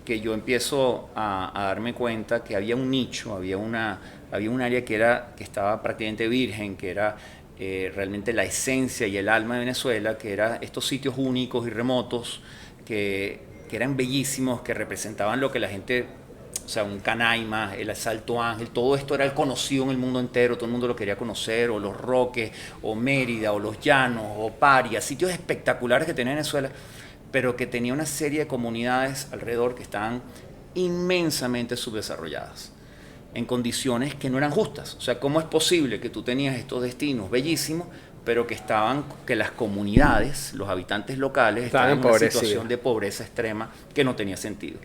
que yo empiezo a darme cuenta que había un nicho, había un área que estaba prácticamente virgen, que era realmente la esencia y el alma de Venezuela, que era estos sitios únicos y remotos que eran bellísimos, que representaban lo que la gente, o sea, un Canaima, el Salto Ángel, todo esto era el conocido en el mundo entero, todo el mundo lo quería conocer, o Los Roques, o Mérida, o Los Llanos, o Paria, sitios espectaculares que tenía Venezuela, pero que tenía una serie de comunidades alrededor que estaban inmensamente subdesarrolladas, en condiciones que no eran justas. O sea, ¿cómo es posible que tú tenías estos destinos bellísimos, pero que las comunidades, los habitantes locales, Estaban estaban en una empobrecidos. situación de pobreza extrema que no tenía sentido?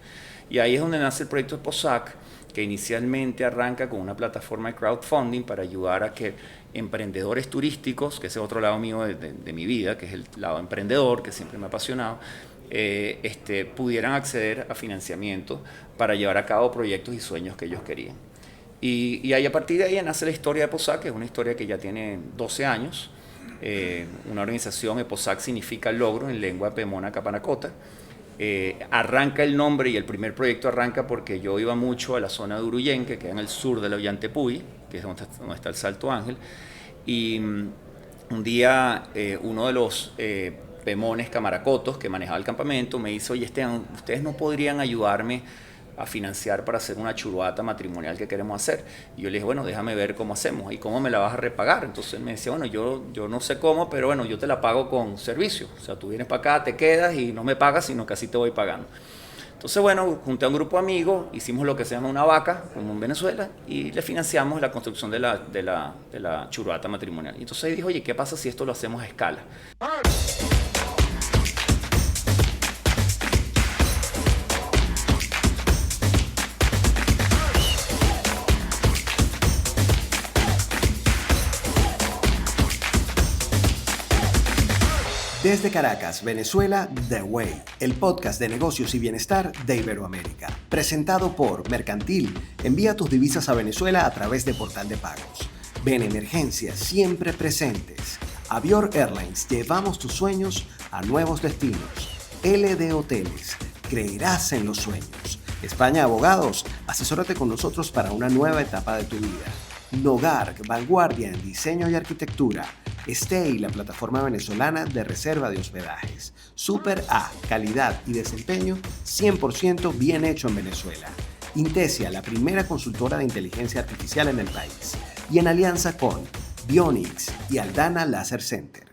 Y ahí es donde nace el proyecto de POSAC, que inicialmente arranca con una plataforma de crowdfunding para ayudar a que emprendedores turísticos, que ese es otro lado mío de mi vida, que es el lado emprendedor, que siempre me ha apasionado, pudieran acceder a financiamiento para llevar a cabo proyectos y sueños que ellos querían. Y ahí a partir de ahí nace la historia de POSAC, que es una historia que ya tiene 12 años. Una organización, POSAC significa logro en lengua pemona capanacota. Arranca el nombre y el primer proyecto arranca porque yo iba mucho a la zona de Uruyen, que queda en el sur de la Ollantepuy, que es donde está el Salto Ángel. Y un día uno de los pemones camaracotos que manejaba el campamento me dice: oye, Esteban, ¿ustedes no podrían ayudarme a financiar para hacer una churuata matrimonial que queremos hacer? Y yo le dije: bueno, déjame ver cómo hacemos y cómo me la vas a repagar. Entonces él me decía: bueno, yo no sé cómo, pero bueno, yo te la pago con servicio. O sea, tú vienes para acá, te quedas y no me pagas, sino que así te voy pagando. Entonces, bueno, junté a un grupo de amigos, hicimos lo que se llama una vaca, como en Venezuela, y le financiamos la construcción de la churuata matrimonial. Y entonces ahí dijo: oye, ¿qué pasa si esto lo hacemos a escala? Desde Caracas, Venezuela, The Way, el podcast de negocios y bienestar de Iberoamérica. Presentado por Mercantil. Envía tus divisas a Venezuela a través de Portal de Pagos. Ven Emergencias, siempre presentes. Avior Airlines, llevamos tus sueños a nuevos destinos. LD Hoteles, creerás en los sueños. España Abogados, asesórate con nosotros para una nueva etapa de tu vida. Nogarc, vanguardia en diseño y arquitectura. Stay, la plataforma venezolana de reserva de hospedajes. Super A, calidad y desempeño 100% bien hecho en Venezuela. Intesia, la primera consultora de inteligencia artificial en el país. Y en alianza con Bionix y Aldana Laser Center.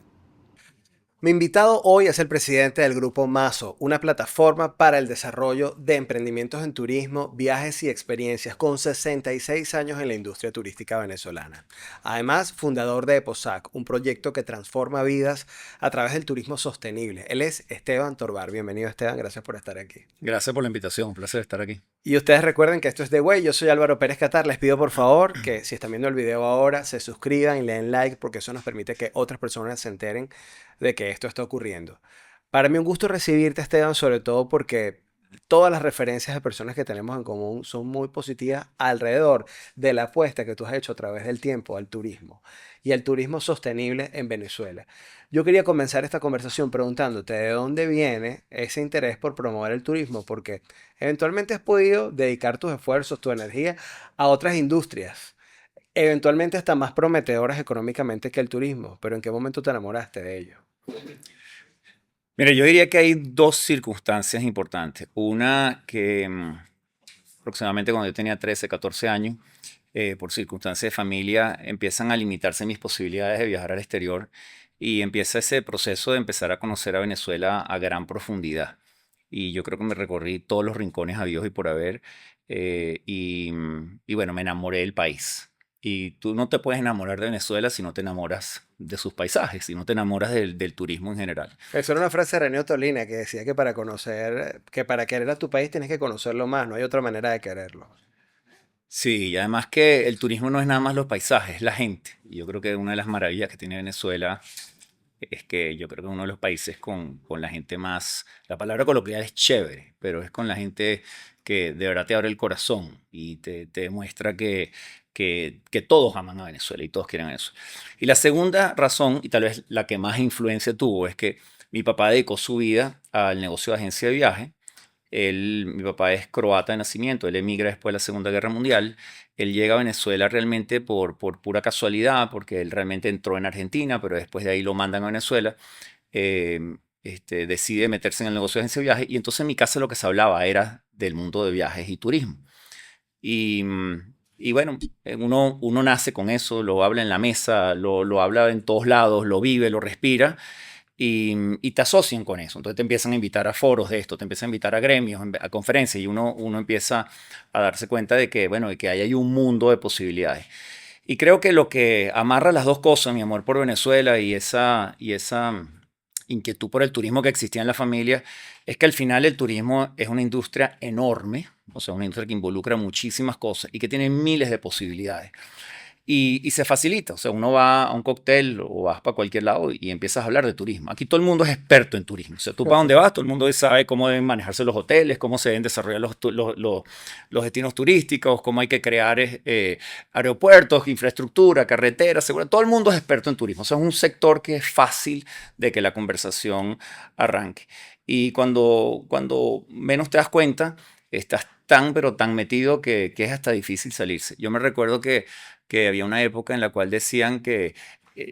Mi invitado hoy es el presidente del Grupo Mazo, una plataforma para el desarrollo de emprendimientos en turismo, viajes y experiencias con 66 años en la industria turística venezolana. Además, fundador de EPOSAC, un proyecto que transforma vidas a través del turismo sostenible. Él es Esteban Torbar. Bienvenido, Esteban. Gracias por estar aquí. Gracias por la invitación, un placer estar aquí. Y ustedes recuerden que esto es The Way. Yo soy Álvaro Pérez Catar. Les pido por favor que si están viendo el video ahora se suscriban y le den like porque eso nos permite que otras personas se enteren de que esto está ocurriendo. Para mí un gusto recibirte, Esteban, sobre todo porque todas las referencias de personas que tenemos en común son muy positivas alrededor de la apuesta que tú has hecho a través del tiempo al turismo y al turismo sostenible en Venezuela. Yo quería comenzar esta conversación preguntándote de dónde viene ese interés por promover el turismo, porque eventualmente has podido dedicar tus esfuerzos, tu energía a otras industrias, eventualmente hasta más prometedoras económicamente que el turismo, pero ¿en qué momento te enamoraste de ello? Mira, yo diría que hay dos circunstancias importantes. Una que aproximadamente cuando yo tenía 13, 14 años, por circunstancias de familia, empiezan a limitarse mis posibilidades de viajar al exterior y empieza ese proceso de empezar a conocer a Venezuela a gran profundidad. Y yo creo que me recorrí todos los rincones habidos y por haber, y bueno, me enamoré del país. Y tú no te puedes enamorar de Venezuela si no te enamoras de sus paisajes, si no te enamoras del turismo en general. Eso era una frase de René Tolina que decía que que para querer a tu país tienes que conocerlo más, no hay otra manera de quererlo. Sí, y además que el turismo no es nada más los paisajes, es la gente. Y yo creo que una de las maravillas que tiene Venezuela es que yo creo que es uno de los países con la gente más, la palabra coloquial es chévere, pero es con la gente que de verdad te abre el corazón y te demuestra que todos aman a Venezuela y todos quieren a Venezuela. Y la segunda razón, y tal vez la que más influencia tuvo, es que mi papá dedicó su vida al negocio de agencia de viaje Mi papá es croata de nacimiento, él emigra después de la Segunda Guerra Mundial. Él llega a Venezuela realmente por pura casualidad, porque él realmente entró en Argentina, pero después de ahí lo mandan a Venezuela. Decide meterse en el negocio de agencia de viajes y entonces en mi casa lo que se hablaba era del mundo de viajes y turismo. Y, y bueno, uno nace con eso, lo habla en la mesa, lo habla en todos lados, lo vive, lo respira y te asocian con eso. Entonces te empiezan a invitar a foros de esto, te empiezan a invitar a gremios, a conferencias y uno empieza a darse cuenta de que, bueno, de que hay un mundo de posibilidades. Y creo que lo que amarra las dos cosas, mi amor por Venezuela y esa inquietud por el turismo que existía en la familia, es que al final el turismo es una industria enorme, o sea, una industria que involucra muchísimas cosas y que tiene miles de posibilidades. Y se facilita, o sea, uno va a un cóctel o vas para cualquier lado y empiezas a hablar de turismo. Aquí todo el mundo es experto en turismo. O sea, tú para dónde vas, todo el mundo sabe cómo deben manejarse los hoteles, cómo se deben desarrollar los destinos turísticos, cómo hay que crear aeropuertos, infraestructura, carreteras, seguro. Todo el mundo es experto en turismo. O sea, es un sector que es fácil de que la conversación arranque. Y cuando menos te das cuenta, estás tan, pero tan metido que es hasta difícil salirse. Yo me recuerdo que había una época en la cual decían que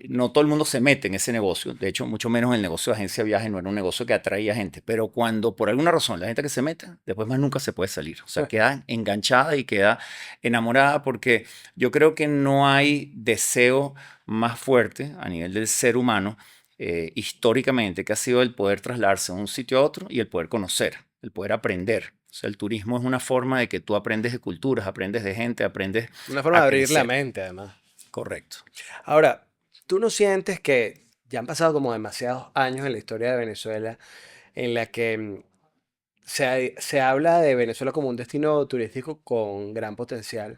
no todo el mundo se mete en ese negocio. De hecho, mucho menos el negocio de agencia de viajes no era un negocio que atraía gente. Pero cuando por alguna razón la gente que se mete, después más nunca se puede salir. O sea, queda enganchada y queda enamorada porque yo creo que no hay deseo más fuerte a nivel del ser humano históricamente que ha sido el poder trasladarse de un sitio a otro y el poder conocer, el poder aprender. O sea, el turismo es una forma de que tú aprendes de culturas, aprendes de gente, aprendes Una forma de a abrir la crecer. mente, además. Correcto. Ahora, ¿tú no sientes que ya han pasado como demasiados años en la historia de Venezuela en la que se habla de Venezuela como un destino turístico con gran potencial,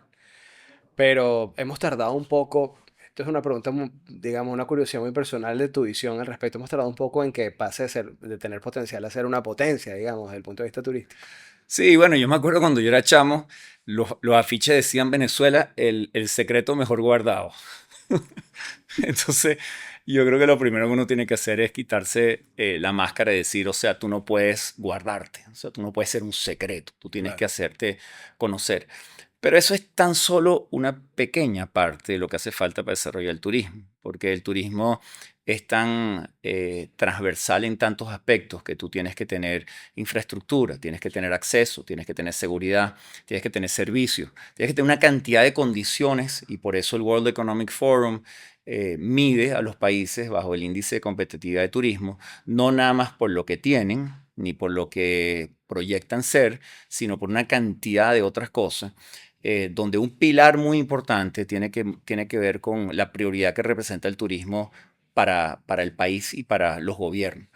pero hemos tardado un poco? Esto es una pregunta, digamos, una curiosidad muy personal de tu visión al respecto. Hemos tardado un poco en que pase de tener potencial a ser una potencia, digamos, desde el punto de vista turístico. Sí, bueno, yo me acuerdo cuando yo era chamo, los afiches decían Venezuela, el secreto mejor guardado. Entonces, yo creo que lo primero que uno tiene que hacer es quitarse la máscara y decir, o sea, tú no puedes guardarte, o sea, tú no puedes ser un secreto, tú tienes que Claro. hacerte conocer. Pero eso es tan solo una pequeña parte de lo que hace falta para desarrollar el turismo, porque el turismo es tan transversal en tantos aspectos que tú tienes que tener infraestructura, tienes que tener acceso, tienes que tener seguridad, tienes que tener servicios, tienes que tener una cantidad de condiciones y por eso el World Economic Forum mide a los países bajo el índice de competitividad de turismo, no nada más por lo que tienen, ni por lo que proyectan ser, sino por una cantidad de otras cosas donde un pilar muy importante tiene que ver con la prioridad que representa el turismo para el país y para los gobiernos.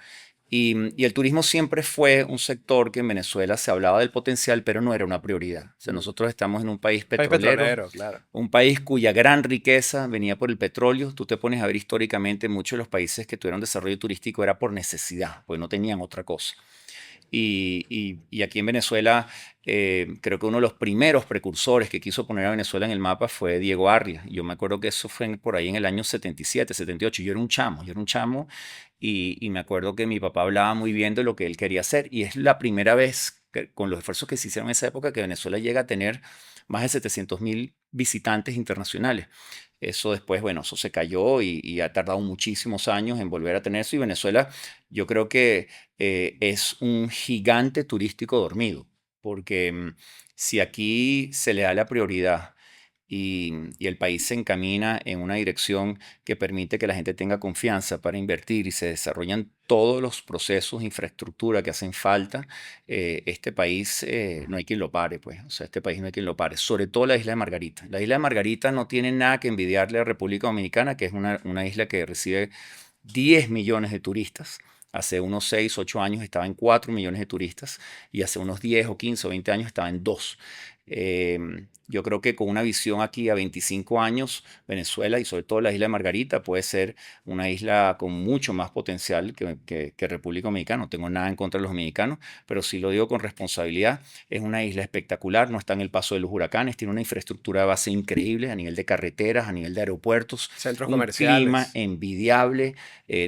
Y el turismo siempre fue un sector que en Venezuela se hablaba del potencial, pero no era una prioridad. O sea, Mm. nosotros estamos en un país País petrolero, petrolero, claro. un país cuya gran riqueza venía por el petróleo. Tú te pones a ver históricamente, muchos de los países que tuvieron desarrollo turístico era por necesidad, porque no tenían otra cosa. Y aquí en Venezuela, creo que uno de los primeros precursores que quiso poner a Venezuela en el mapa fue Diego Arria. Yo me acuerdo que eso fue por ahí en el año 77, 78. Yo era un chamo y me acuerdo que mi papá hablaba muy bien de lo que él quería hacer. Y es la primera vez, con los esfuerzos que se hicieron en esa época, que Venezuela llega a tener más de 700.000 visitantes internacionales. Eso después, bueno, eso se cayó y ha tardado muchísimos años en volver a tener eso. Y Venezuela, yo creo que es un gigante turístico dormido, porque si aquí se le da la prioridad y el país se encamina en una dirección que permite que la gente tenga confianza para invertir y se desarrollan todos los procesos de infraestructura que hacen falta, este país no hay quien lo pare, pues. O sea, este país no hay quien lo pare, sobre todo la isla de Margarita. La isla de Margarita no tiene nada que envidiarle a República Dominicana, que es una isla que recibe 10 millones de turistas. Hace unos 6, 8 años estaba en 4 millones de turistas y hace unos 10 o 15 o 20 años estaba en 2. Yo creo que con una visión aquí a 25 años, Venezuela y sobre todo la isla de Margarita puede ser una isla con mucho más potencial que República Dominicana. No tengo nada en contra de los dominicanos, pero sí lo digo con responsabilidad. Es una isla espectacular, no está en el paso de los huracanes, tiene una infraestructura de base increíble a nivel de carreteras, a nivel de aeropuertos, Centros un clima comerciales, envidiable,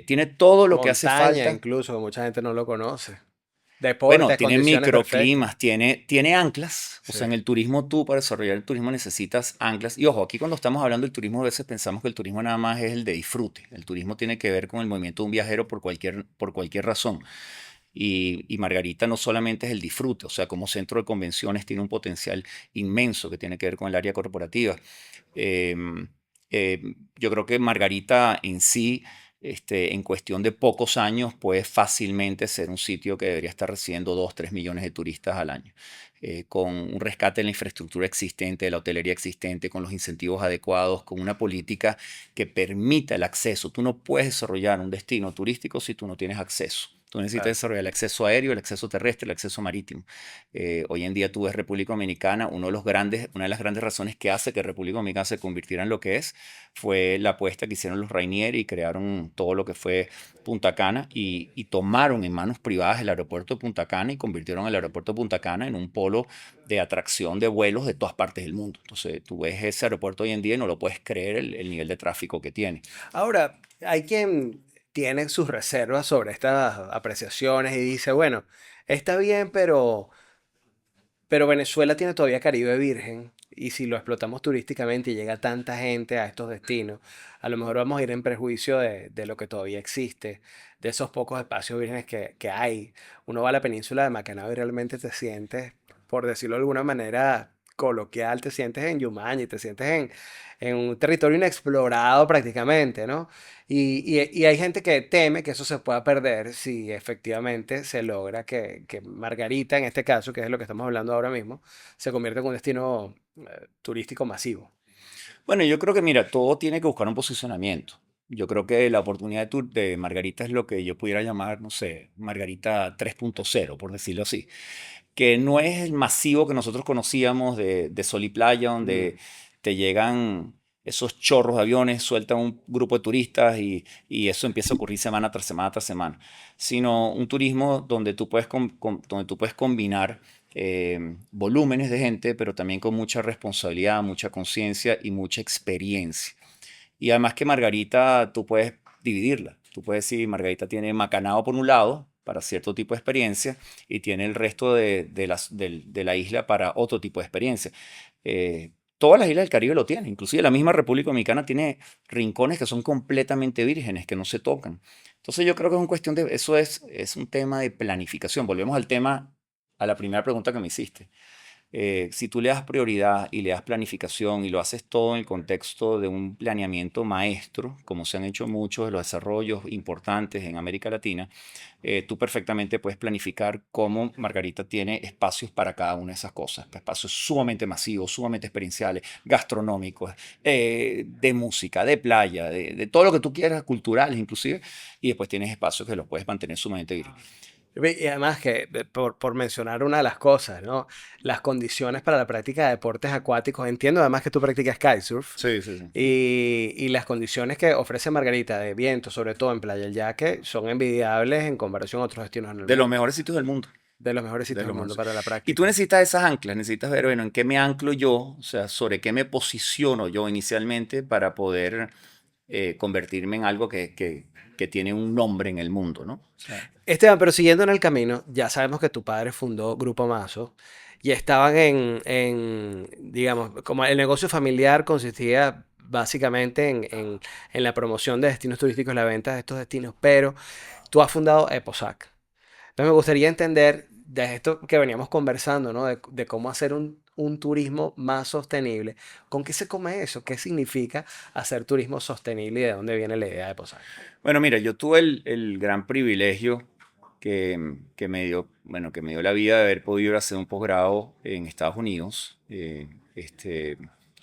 tiene todo lo que hace montaña falta. incluso, que mucha gente no lo conoce. Bueno, Deportes, tiene condiciones perfectas. microclimas, tiene anclas. O Sí, sea, en el turismo tú para desarrollar el turismo necesitas anclas. Y ojo, aquí cuando estamos hablando del turismo a veces pensamos que el turismo nada más es el de disfrute. El turismo tiene que ver con el movimiento de un viajero por cualquier razón. Y Margarita no solamente es el disfrute, o sea, como centro de convenciones tiene un potencial inmenso que tiene que ver con el área corporativa. Em, yo creo que Margarita en sí, en cuestión de pocos años, puede fácilmente ser un sitio que debería estar recibiendo 2, 3 millones de turistas al año, con un rescate de la infraestructura existente, de la hotelería existente, con los incentivos adecuados, con una política que permita el acceso. Tú no puedes desarrollar un destino turístico si tú no tienes acceso. Tú necesitas claro. desarrollar el acceso aéreo, el acceso terrestre, el acceso marítimo. Hoy en día tú ves República Dominicana, una de las grandes razones que hace que República Dominicana se convirtiera en lo que es, fue la apuesta que hicieron los Rainier y crearon todo lo que fue Punta Cana y tomaron en manos privadas el aeropuerto de Punta Cana y convirtieron el aeropuerto de Punta Cana en un polo de atracción de vuelos de todas partes del mundo. Entonces tú ves ese aeropuerto hoy en día y no lo puedes creer el nivel de tráfico que tiene. Ahora, hay quien tiene sus reservas sobre estas apreciaciones y dice, bueno, está bien, pero Venezuela tiene todavía Caribe virgen y si lo explotamos turísticamente y llega tanta gente a estos destinos, a lo mejor vamos a ir en prejuicio de lo que todavía existe, de esos pocos espacios vírgenes que hay. Uno va a la península de Macanao y realmente te sientes, por decirlo de alguna manera coloquial, te sientes en Yumanji, te sientes en un territorio inexplorado prácticamente, ¿no? Y hay gente que teme que eso se pueda perder si efectivamente se logra que Margarita, en este caso, que es lo que estamos hablando ahora mismo, se convierta en un destino turístico masivo. Bueno, yo creo que, mira, todo tiene que buscar un posicionamiento. Yo creo que la oportunidad de Margarita es lo que yo pudiera llamar, no sé, Margarita 3.0, por decirlo así, que no es el masivo que nosotros conocíamos de Sol y Playa, Mm, donde te llegan esos chorros de aviones, sueltan un grupo de turistas y eso empieza a ocurrir semana tras semana tras semana, sino un turismo donde tú puedes, donde tú puedes combinar volúmenes de gente, pero también con mucha responsabilidad, mucha conciencia y mucha experiencia. Y además que Margarita, tú puedes dividirla. Tú puedes decir, Margarita tiene Macanao por un lado, para cierto tipo de experiencia, y tiene el resto de la isla para otro tipo de experiencia. Todas las islas del Caribe lo tienen, inclusive la misma República Dominicana tiene rincones que son completamente vírgenes, que no se tocan. Entonces yo creo que es una cuestión de, eso es un tema de planificación. Volvemos al tema, a la primera pregunta que me hiciste. Si tú le das prioridad y le das planificación y lo haces todo en el contexto de un planeamiento maestro, como se han hecho muchos de los desarrollos importantes en América Latina, tú perfectamente puedes planificar cómo Margarita tiene espacios para cada una de esas cosas. Espacios sumamente masivos, sumamente experienciales, gastronómicos, de música, de playa, de todo lo que tú quieras, culturales inclusive, y después tienes espacios que los puedes mantener sumamente vírgenes. Y además que, por mencionar una de las cosas, ¿no? Las condiciones para la práctica de deportes acuáticos. Entiendo además que tú practicas kitesurf. Sí, sí, sí. Y las condiciones que ofrece Margarita de viento, sobre todo en Playa del Yaque, son envidiables en comparación a otros destinos en el De los mundo. mejores sitios del mundo. De los mejores De sitios lo del mundo mejor. para la Y tú práctica. necesitas esas anclas, necesitas ver, bueno, en qué me anclo yo, o sea, sobre qué me posiciono yo inicialmente para poder convertirme en algo que tiene un nombre en el mundo, ¿no? O sea, Esteban, pero siguiendo en el camino, ya sabemos que tu padre fundó Grupo Mazo y estaban digamos, como el negocio familiar consistía básicamente en la promoción de destinos turísticos, la venta de estos destinos, pero tú has fundado Eposac. Entonces me gustaría entender de esto que veníamos conversando, ¿no? De cómo hacer un turismo más sostenible. ¿Con qué se come eso? ¿Qué significa hacer turismo sostenible y de dónde viene la idea de Eposac? bueno, mira, yo tuve el gran privilegio que me dio la vida de haber podido hacer un posgrado en Estados Unidos, en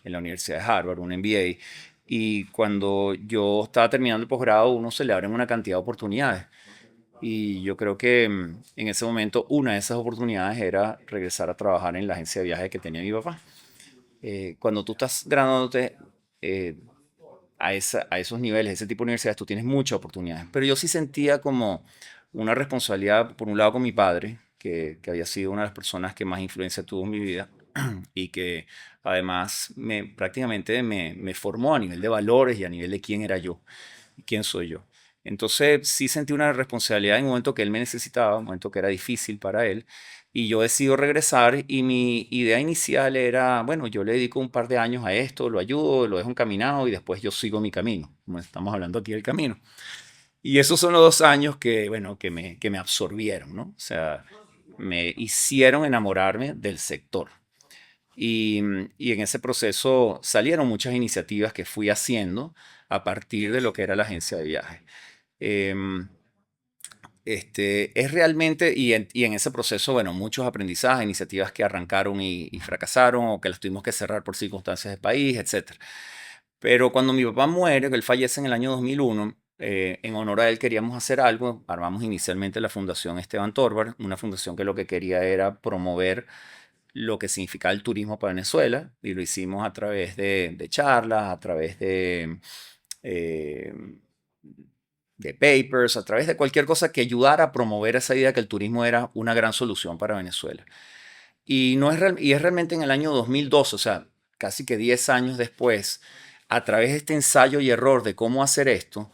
la Universidad de Harvard, un MBA. Y cuando yo estaba terminando el posgrado, uno se le abren una cantidad de oportunidades. Y yo creo que en ese momento una de esas oportunidades era regresar a trabajar en la agencia de viajes que tenía mi papá. Cuando tú estás graduándote eh, a esos niveles, ese tipo de universidades, tú tienes muchas oportunidades. Pero yo sí sentía como una responsabilidad, por un lado, con mi padre, que había sido una de las personas que más influencia tuvo en mi vida y que además prácticamente me formó a nivel de valores y a nivel de quién era yo, quién soy yo. Entonces sí sentí una responsabilidad en un momento que él me necesitaba, un momento que era difícil para él, y yo decido regresar y mi idea inicial era, bueno, yo le dedico un par de años a esto, lo ayudo, lo dejo encaminado y después yo sigo mi camino, como estamos hablando aquí del camino. Y esos son los 2 años que, bueno, que me absorbieron, ¿no? O sea, me hicieron enamorarme del sector. Y en ese proceso salieron muchas iniciativas que fui haciendo a partir de lo que era la agencia de viajes. Em, es realmente, y en ese proceso, bueno, muchos aprendizajes, iniciativas que arrancaron y fracasaron o que las tuvimos que cerrar por circunstancias del país, etcétera. Pero cuando mi papá muere, que él fallece en el año 2001, en honor a él queríamos hacer algo. Armamos inicialmente la Fundación Esteban Torvar, una fundación que lo que quería era promover lo que significaba el turismo para Venezuela, y lo hicimos a través de charlas, a través eh, de papers, a través de cualquier cosa que ayudara a promover esa idea que el turismo era una gran solución para Venezuela. Y es realmente en el año 2012, o sea, casi que 10 años después, a través de este ensayo y error de cómo hacer esto,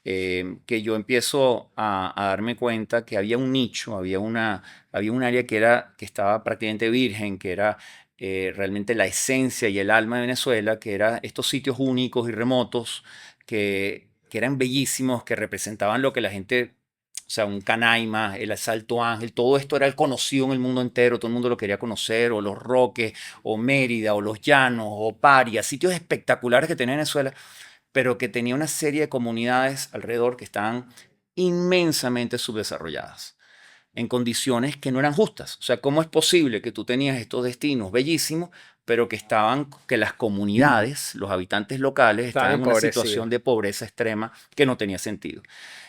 que yo empiezo a darme cuenta que había un nicho, había un área que estaba prácticamente virgen, que era realmente la esencia y el alma de Venezuela, que eran estos sitios únicos y remotos que eran bellísimos, que representaban lo que la gente, o sea, un Canaima, el Salto Ángel, todo esto era el conocido en el mundo entero, todo el mundo lo quería conocer, o Los Roques, o Mérida, o Los Llanos, o Paria, sitios espectaculares que tenía Venezuela, pero que tenía una serie de comunidades alrededor que estaban inmensamente subdesarrolladas, en condiciones que no eran justas. O sea, ¿cómo es posible que tú tenías estos destinos bellísimos, pero que las comunidades, los habitantes locales, Estaban estaban en una empobrecidos. situación de pobreza extrema que no tenía sentido?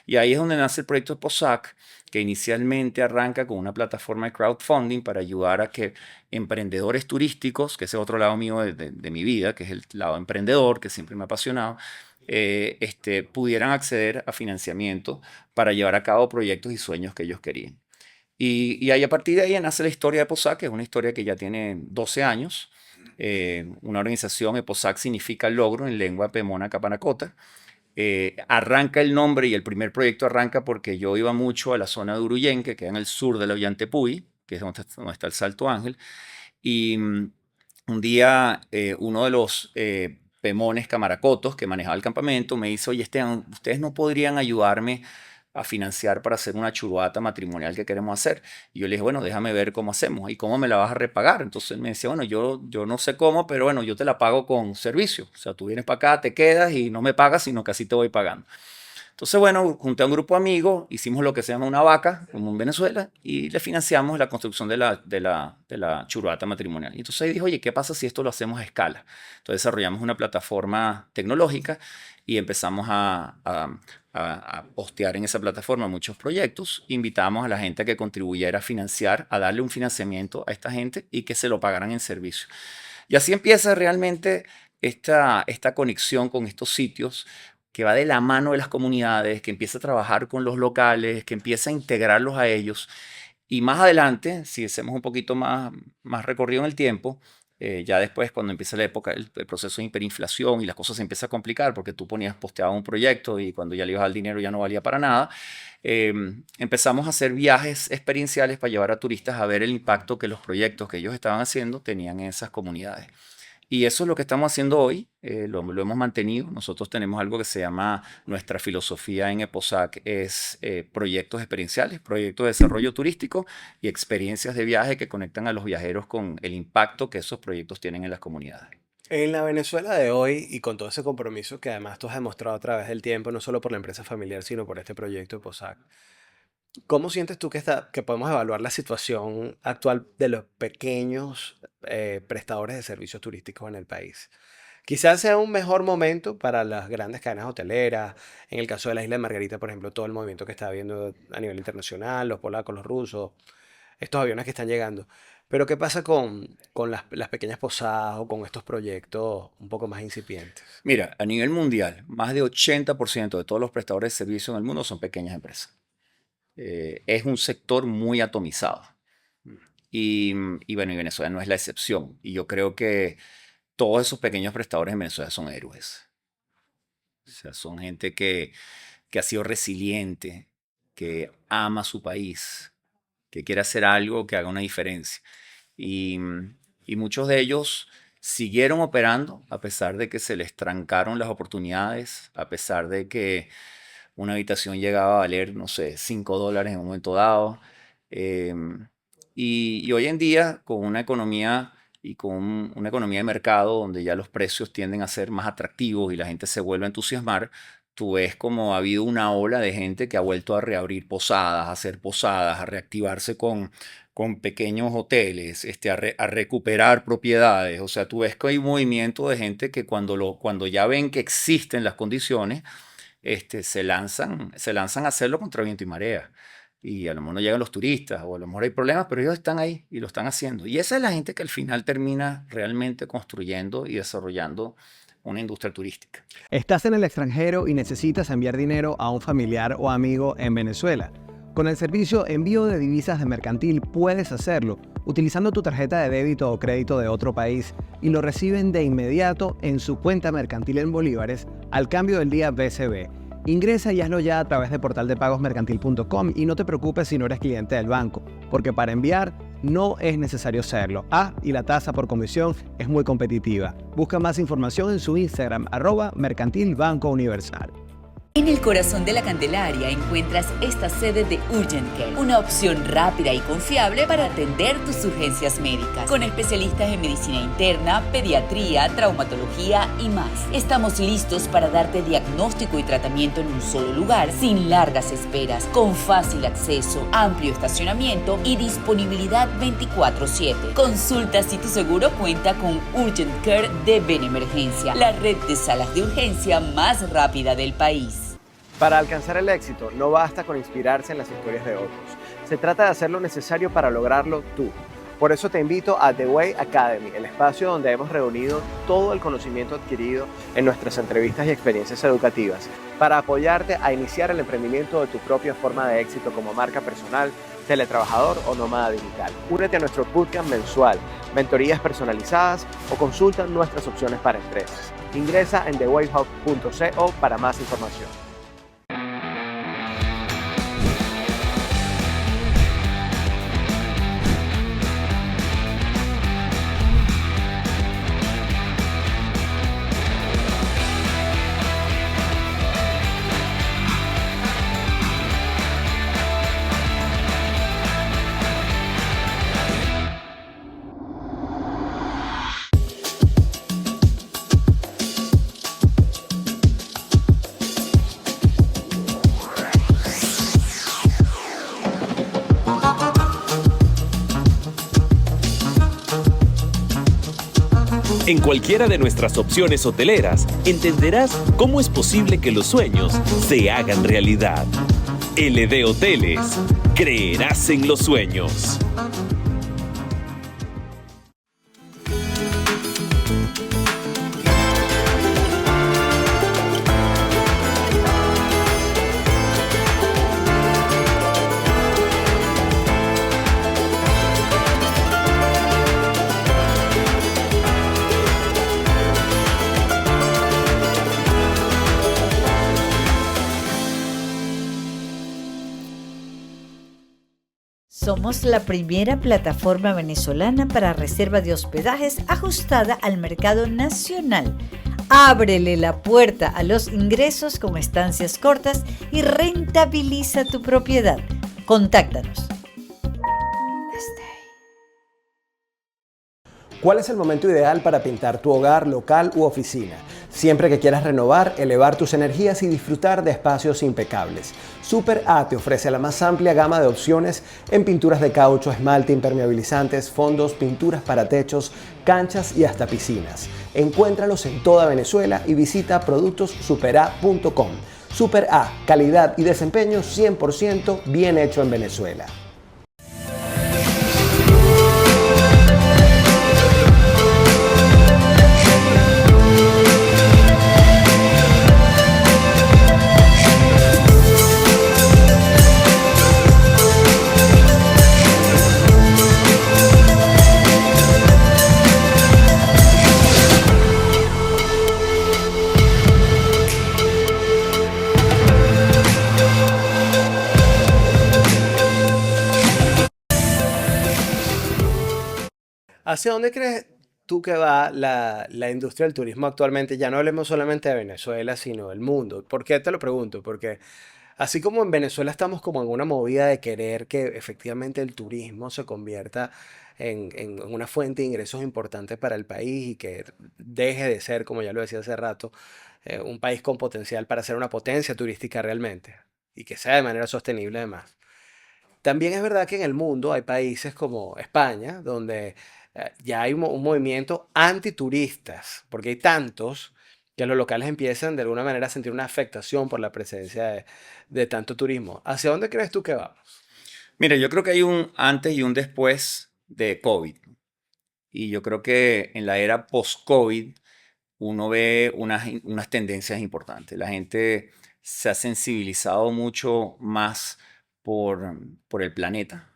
Y ahí es donde nace el proyecto de POSAC, que inicialmente arranca con una plataforma de crowdfunding para ayudar a que emprendedores turísticos, que ese es otro lado mío de mi vida, que es el lado emprendedor, que siempre me ha apasionado, pudieran acceder a financiamiento para llevar a cabo proyectos y sueños que ellos querían. Y ahí a partir de ahí nace la historia de POSAC, que es una historia que ya tiene 12 años. Una organización, POSAC significa logro en lengua pemona capanacota. Arranca el nombre y el primer proyecto arranca porque yo iba mucho a la zona de Uruyen, que queda en el sur de la Ollantaytambo, que es donde está el Salto Ángel. Y un día uno de los pemones camaracotos que manejaba el campamento me dice, oye, Esteban, ¿ustedes no podrían ayudarme a financiar para hacer una churuata matrimonial que queremos hacer? Y yo le dije, bueno, déjame ver cómo hacemos y cómo me la vas a repagar. Entonces él me decía, bueno, yo no sé cómo, pero bueno, yo te la pago con servicio. O sea, tú vienes para acá, te quedas y no me pagas, sino que así te voy pagando. Entonces, bueno, junté a un grupo de amigos, hicimos lo que se llama una vaca, como en Venezuela, y le financiamos la construcción de la churuata matrimonial. Y entonces ahí dijo, oye, ¿qué pasa si esto lo hacemos a escala? Entonces desarrollamos una plataforma tecnológica y empezamos a postear en esa plataforma muchos proyectos. Invitamos a la gente a que contribuyera a financiar, a darle un financiamiento a esta gente y que se lo pagaran en servicio. Y así empieza realmente esta conexión con estos sitios, que va de la mano de las comunidades, que empieza a trabajar con los locales, que empieza a integrarlos a ellos. Y más adelante, si hacemos un poquito más recorrido en el tiempo, ya después, cuando empieza la época, el proceso de hiperinflación y las cosas se empiezan a complicar porque tú posteado un proyecto y cuando ya le ibas al dinero ya no valía para nada, eh, empezamos a hacer viajes experienciales para llevar a turistas a ver el impacto que los proyectos que ellos estaban haciendo tenían en esas comunidades. Y eso es lo que estamos haciendo hoy, lo hemos mantenido. Nosotros tenemos algo que se llama, nuestra filosofía en EPOSAC es proyectos experienciales, proyectos de desarrollo turístico y experiencias de viaje que conectan a los viajeros con el impacto que esos proyectos tienen en las comunidades. En la Venezuela de hoy y con todo ese compromiso que además tú has demostrado a través del tiempo, no solo por la empresa familiar, sino por este proyecto de POSAC, ¿cómo sientes tú que podemos evaluar la situación actual de los pequeños prestadores de servicios turísticos en el país? Quizás sea un mejor momento para las grandes cadenas hoteleras. En el caso de la isla de Margarita, por ejemplo, todo el movimiento que está habiendo a nivel internacional, los polacos, los rusos, estos aviones que están llegando. Pero ¿qué pasa con las pequeñas posadas o con estos proyectos un poco más incipientes? Mira, a nivel mundial, más de 80% de todos los prestadores de servicios en el mundo son pequeñas empresas. Es un sector muy atomizado. Y bueno, y Venezuela no es la excepción. Y yo creo que todos esos pequeños prestadores en Venezuela son héroes. O sea, son gente que que ha sido resiliente, que ama su país, que quiere hacer algo que haga una diferencia. Y, y muchos de ellos siguieron operando a pesar de que se les trancaron las oportunidades, a pesar de que una habitación llegaba a valer, no sé, $5 en un momento dado. Y hoy en día, con una economía y con una economía de mercado donde ya los precios tienden a ser más atractivos y la gente se vuelve a entusiasmar, tú ves como ha habido una ola de gente que ha vuelto a reabrir posadas, a hacer posadas, a reactivarse con pequeños hoteles, a recuperar propiedades. O sea, tú ves que hay un movimiento de gente que cuando ya ven que existen las condiciones, se lanzan a hacerlo contra viento y marea. Y a lo mejor no llegan los turistas o a lo mejor hay problemas, pero ellos están ahí y lo están haciendo. Y esa es la gente que al final termina realmente construyendo y desarrollando una industria turística. Estás en el extranjero y necesitas enviar dinero a un familiar o amigo en Venezuela. Con el servicio Envío de Divisas de Mercantil puedes hacerlo utilizando tu tarjeta de débito o crédito de otro país y lo reciben de inmediato en su cuenta mercantil en bolívares al cambio del día BCB. Ingresa y hazlo ya a través de portaldepagosmercantil.com y no te preocupes si no eres cliente del banco, porque para enviar no es necesario serlo. Y la tasa por comisión es muy competitiva. Busca más información en su Instagram, @mercantilbancouniversal. En el corazón de la Candelaria encuentras esta sede de Urgent Care, una opción rápida y confiable para atender tus urgencias médicas, con especialistas en medicina interna, pediatría, traumatología y más. Estamos listos para darte diagnóstico y tratamiento en un solo lugar, sin largas esperas, con fácil acceso, amplio estacionamiento y disponibilidad 24/7. Consulta si tu seguro cuenta con Urgent Care de Benemergencia, la red de salas de urgencia más rápida del país. Para alcanzar el éxito, no basta con inspirarse en las historias de otros. Se trata de hacer lo necesario para lograrlo tú. Por eso te invito a The Way Academy, el espacio donde hemos reunido todo el conocimiento adquirido en nuestras entrevistas y experiencias educativas para apoyarte a iniciar el emprendimiento de tu propia forma de éxito como marca personal, teletrabajador o nómada digital. Únete a nuestro bootcamp mensual, mentorías personalizadas o consulta nuestras opciones para empresas. Ingresa en thewayhub.co para más información. En cualquiera de nuestras opciones hoteleras, entenderás cómo es posible que los sueños se hagan realidad. LD Hoteles, creerás en los sueños. Somos la primera plataforma venezolana para reserva de hospedajes ajustada al mercado nacional. Ábrele la puerta a los ingresos con estancias cortas y rentabiliza tu propiedad. Contáctanos. ¿Cuál es el momento ideal para pintar tu hogar, local u oficina? Siempre que quieras renovar, elevar tus energías y disfrutar de espacios impecables. Super A te ofrece la más amplia gama de opciones en pinturas de caucho, esmalte, impermeabilizantes, fondos, pinturas para techos, canchas y hasta piscinas. Encuéntralos en toda Venezuela y visita productosSuperA.com. Super A, calidad y desempeño 100% bien hecho en Venezuela. ¿Hacia dónde crees tú que va la industria del turismo actualmente? Ya no hablemos solamente de Venezuela, sino del mundo. ¿Por qué te lo pregunto? Porque así como en Venezuela estamos como en una movida de querer que efectivamente el turismo se convierta en una fuente de ingresos importante para el país y que deje de ser, como ya lo decía hace rato, un país con potencial para ser una potencia turística realmente y que sea de manera sostenible además. También es verdad que en el mundo hay países como España, donde ya hay un movimiento antituristas, porque hay tantos que los locales empiezan de alguna manera a sentir una afectación por la presencia de tanto turismo. ¿Hacia dónde crees tú que vamos? Mira, yo creo que hay un antes y un después de COVID. Y yo creo que en la era post-COVID uno ve unas tendencias importantes. La gente se ha sensibilizado mucho más por el planeta.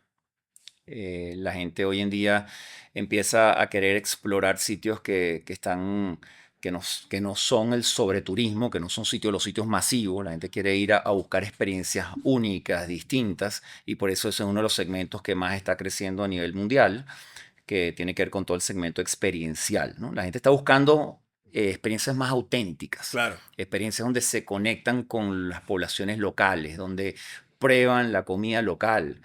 La gente hoy en día empieza a querer explorar sitios que no son el sobreturismo, que no son los sitios masivos. La gente quiere ir a buscar experiencias únicas, distintas, y por eso ese es uno de los segmentos que más está creciendo a nivel mundial, que tiene que ver con todo el segmento experiencial, ¿no? La gente está buscando experiencias más auténticas, Claro. experiencias donde se conectan con las poblaciones locales, donde prueban la comida local,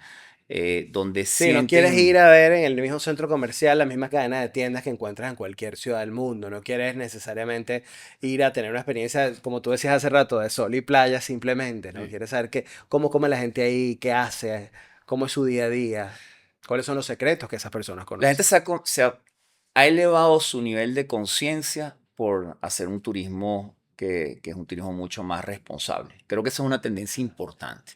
donde Sí, no quieres ir sienten... a ver en el mismo centro comercial la misma cadena de tiendas que encuentras en cualquier ciudad del mundo. No quieres necesariamente ir a tener una experiencia, como tú decías hace rato, de sol y playa simplemente. No Sí. quieres saber cómo come la gente ahí, qué hace, cómo es su día a día, cuáles son los secretos que esas personas La gente conocen. ha elevado su nivel de conciencia por hacer un turismo que es un turismo mucho más responsable. Creo que esa es una tendencia importante.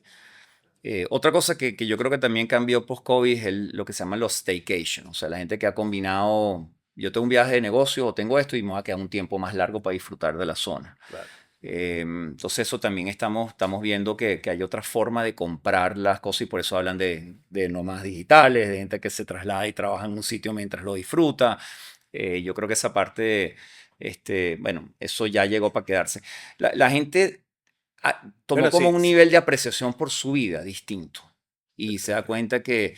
Otra cosa que yo creo que también cambió post-COVID es lo que se llama los staycation, o sea, la gente que ha combinado, yo tengo un viaje de negocio o tengo esto y me voy a quedar un tiempo más largo para disfrutar de la zona. Claro. Entonces eso también estamos viendo que hay otra forma de comprar las cosas y por eso hablan de nómadas digitales, de gente que se traslada y trabaja en un sitio mientras lo disfruta. Yo creo que esa parte, bueno, eso ya llegó para quedarse. La gente tomó Bueno, como sí, un nivel de apreciación por su vida distinto y se da cuenta que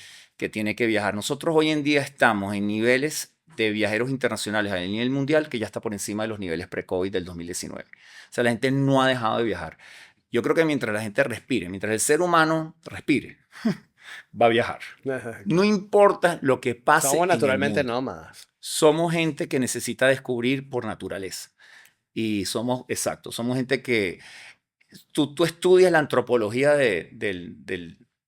tiene que viajar. Nosotros hoy en día estamos en niveles de viajeros internacionales a nivel mundial que ya está por encima de los niveles pre-COVID del 2019. O sea, la gente no ha dejado de viajar. Yo creo que mientras la gente respire, mientras el ser humano respire, va a viajar. No importa lo que pase somos en el naturalmente mundo. nómadas. Somos gente que necesita descubrir por naturaleza. Y somos gente que tú estudias la antropología de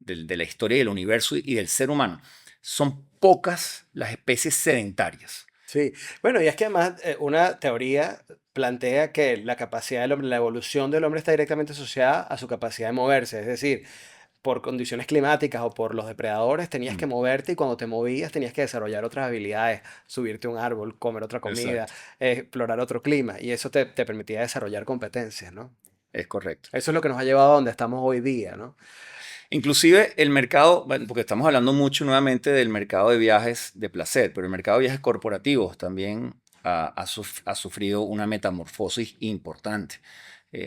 la historia del universo y del ser humano. Son pocas las especies sedentarias. Sí, bueno, y es que además una teoría plantea que la capacidad del hombre, la evolución del hombre está directamente asociada a su capacidad de moverse, es decir, por condiciones climáticas o por los depredadores tenías que Mm, moverte y cuando te movías tenías que desarrollar otras habilidades, subirte a un árbol, comer otra comida, exacto, explorar otro clima y eso te permitía desarrollar competencias, ¿no? es correcto. Eso es lo que nos ha llevado a donde estamos hoy día, ¿no? Inclusive el mercado, bueno, porque estamos hablando mucho nuevamente del mercado de viajes de placer, pero el mercado de viajes corporativos también ha sufrido una metamorfosis importante.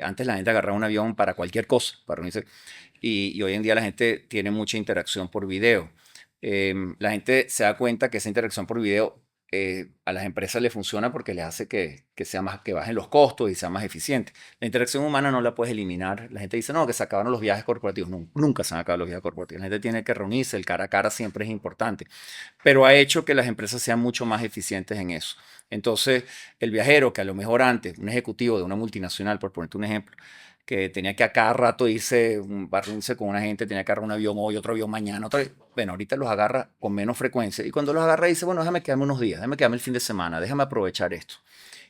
Antes la gente agarraba un avión para cualquier cosa, para reunirse, y hoy en día la gente tiene mucha interacción por video. La gente se da cuenta que esa interacción por video a las empresas le funciona porque les hace que bajen los costos y sea más eficiente. La interacción humana no la puedes eliminar. La gente dice, no, que se acabaron los viajes corporativos. No, nunca se han acabado los viajes corporativos. La gente tiene que reunirse, el cara a cara siempre es importante, pero ha hecho que las empresas sean mucho más eficientes en eso. Entonces, el viajero que a lo mejor antes, un ejecutivo de una multinacional, por ponerte un ejemplo, que tenía que a cada rato reunirse con una gente, tenía que agarrar un avión hoy, otro avión mañana, bueno, ahorita los agarra con menos frecuencia y cuando los agarra dice, bueno, déjame quedarme unos días, déjame quedarme el fin de semana, déjame aprovechar esto.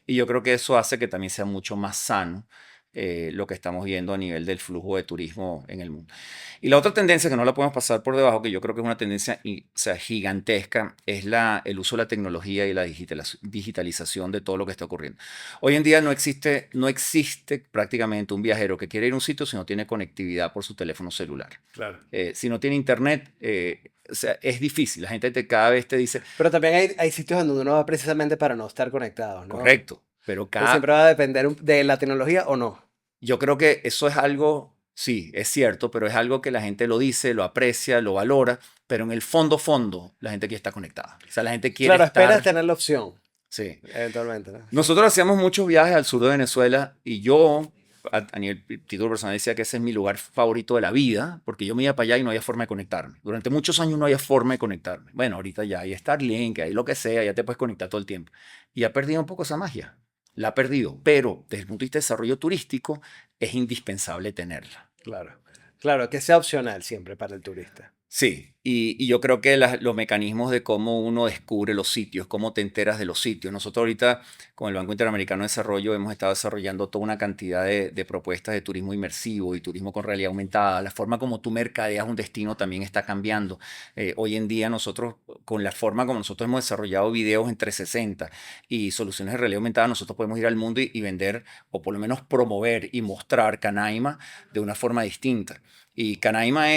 Y yo creo que eso hace que también sea mucho más sano lo que estamos viendo a nivel del flujo de turismo en el mundo. Y la otra tendencia que no la podemos pasar por debajo, que yo creo que es una tendencia o sea, gigantesca, es el uso de la tecnología y la digitalización de todo lo que está ocurriendo. Hoy en día no existe prácticamente un viajero que quiera ir a un sitio si no tiene conectividad por su teléfono celular. Claro. Si no tiene internet, o sea, es difícil. La gente cada vez te dice, Pero también hay sitios en donde uno va precisamente para no estar conectados, ¿no? correcto, pero Entonces siempre va a depender de la tecnología o no. yo creo que eso es algo Sí, es cierto, pero es algo que la gente lo dice, lo aprecia, lo valora, pero en el fondo, la gente aquí está conectada. O sea, la gente quiere Claro, estar... esperas tener la opción, Sí. eventualmente, ¿no? Nosotros hacíamos muchos viajes al sur de Venezuela y yo, a nivel título personal, decía que ese es mi lugar favorito de la vida, porque yo me iba para allá y no había forma de conectarme. Durante muchos años no había forma de conectarme. Bueno, ahorita ya hay Starlink, hay lo que sea, ya te puedes conectar todo el tiempo. Y ha perdido un poco esa magia. La ha perdido, pero desde el punto de vista de desarrollo turístico es indispensable tenerla. Claro. Claro, que sea opcional siempre para el turista. Sí, y yo creo que los mecanismos de cómo uno descubre los sitios, cómo te enteras de los sitios. Nosotros ahorita con el Banco Interamericano de Desarrollo hemos estado desarrollando toda una cantidad de propuestas de turismo inmersivo y turismo con realidad aumentada. La forma como tú mercadeas un destino también está cambiando. Hoy en día nosotros, con la forma como nosotros hemos desarrollado videos en 360 y soluciones de realidad aumentada, nosotros podemos ir al mundo y vender o por lo menos promover y mostrar Canaima de una forma distinta. Y Canaima